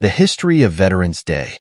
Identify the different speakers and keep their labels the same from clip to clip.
Speaker 1: The history of Veterans Day.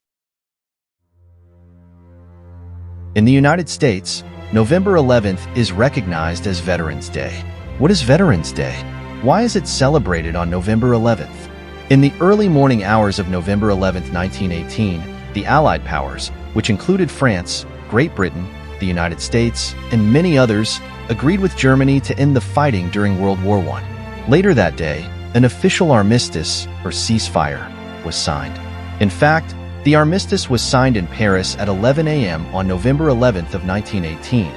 Speaker 1: In the United States, November 11th is recognized as Veterans Day. What is Veterans Day? Why is it celebrated on November 11th? In the early morning hours of November 11, 1918, the Allied powers, which included France, Great Britain, the United States, and many others, agreed with Germany to end the fighting during World War I. Later that day, an official armistice, or ceasefire, was signed. In fact, the armistice was signed in Paris at 11 a.m. on November 11th of 1918,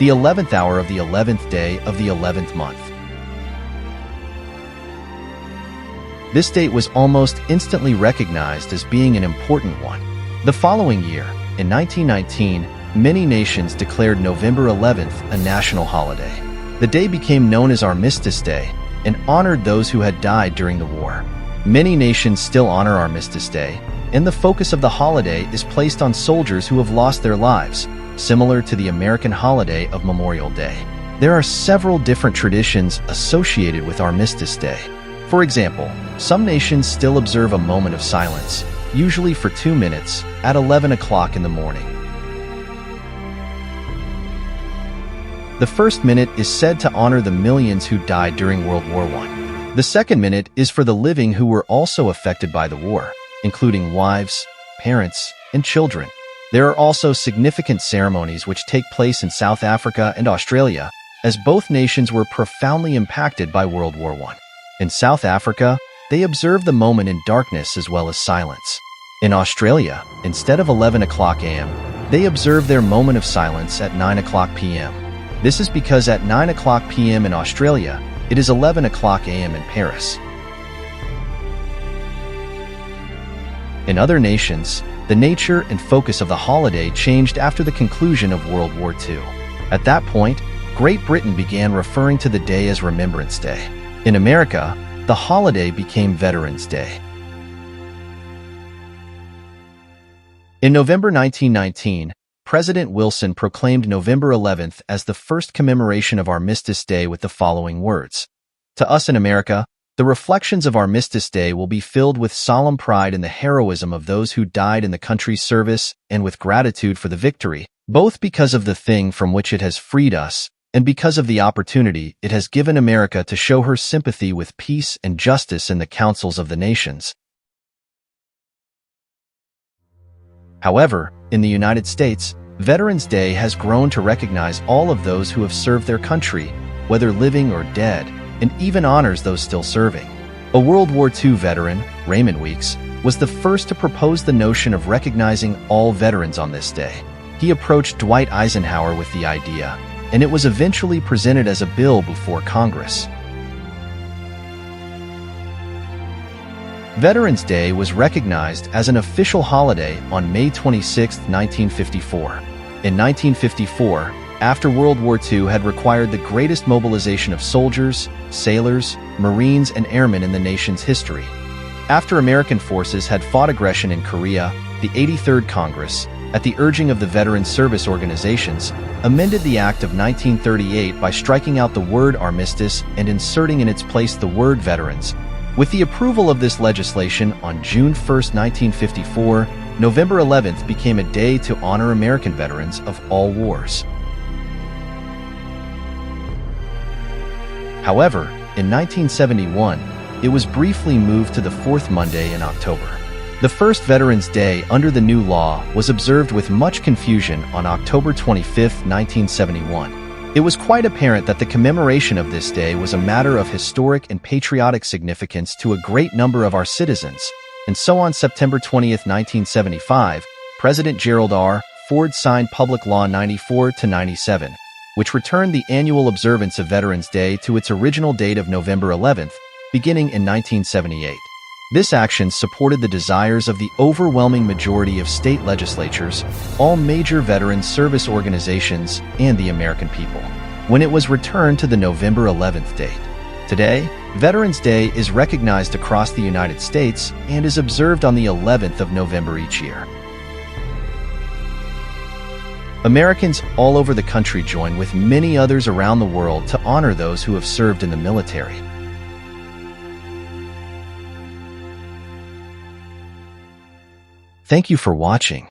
Speaker 1: the 11th hour of the 11th day of the 11th month. This date was almost instantly recognized as being an important one. The following year, in 1919, many nations declared November 11th a national holiday. The day became known as Armistice Day and honored those who had died during the war. Many nations still honor Armistice Day, and the focus of the holiday is placed on soldiers who have lost their lives, similar to the American holiday of Memorial Day. There are several different traditions associated with Armistice Day. For example, some nations still observe a moment of silence, usually for 2 minutes, at 11 o'clock in the morning. The first minute is said to honor the millions who died during World War I. The second minute is for the living who were also affected by the war, including wives, parents, and children. There are also significant ceremonies which take place in South Africa and Australia, as both nations were profoundly impacted by World War I. In South Africa, they observe the moment in darkness as well as silence. In Australia, instead of 11 o'clock a.m., they observe their moment of silence at 9 o'clock p.m. This is because at 9 o'clock p.m. in Australia, it is 11 o'clock a.m. in Paris. In other nations, the nature and focus of the holiday changed after the conclusion of World War II. At that point, Great Britain began referring to the day as Remembrance Day. In America, the holiday became Veterans Day. In November 1919, President Wilson proclaimed November 11th as the first commemoration of Armistice Day with the following words: "To us in America, the reflections of Armistice Day will be filled with solemn pride in the heroism of those who died in the country's service and with gratitude for the victory, both because of the thing from which it has freed us and because of the opportunity it has given America to show her sympathy with peace and justice in the councils of the nations." However, in the United States, Veterans Day has grown to recognize all of those who have served their country, whether living or dead, and even honors those still serving. A World War II veteran, Raymond Weeks, was the first to propose the notion of recognizing all veterans on this day. He approached Dwight Eisenhower with the idea, and it was eventually presented as a bill before Congress. Veterans Day was recognized as an official holiday on May 26, 1954. In 1954, after World War II had required the greatest mobilization of soldiers, sailors, Marines, and airmen in the nation's history. After American forces had fought aggression in Korea, the 83rd Congress, at the urging of the veteran service organizations, amended the Act of 1938 by striking out the word armistice and inserting in its place the word veterans. With the approval of this legislation on June 1, 1954, November 11th became a day to honor American veterans of all wars. However, in 1971, it was briefly moved to the fourth Monday in October. The first Veterans Day under the new law was observed with much confusion on October 25, 1971. It was quite apparent that the commemoration of this day was a matter of historic and patriotic significance to a great number of our citizens, and so on September 20, 1975, President Gerald R. Ford signed Public Law 94-97, which returned the annual observance of Veterans Day to its original date of November 11th, beginning in 1978. This action supported the desires of the overwhelming majority of state legislatures, all major veteran service organizations, and the American people, when it was returned to the November 11th date. Today, Veterans Day is recognized across the United States and is observed on the 11th of November each year. Americans all over the country join with many others around the world to honor those who have served in the military. Thank you for watching.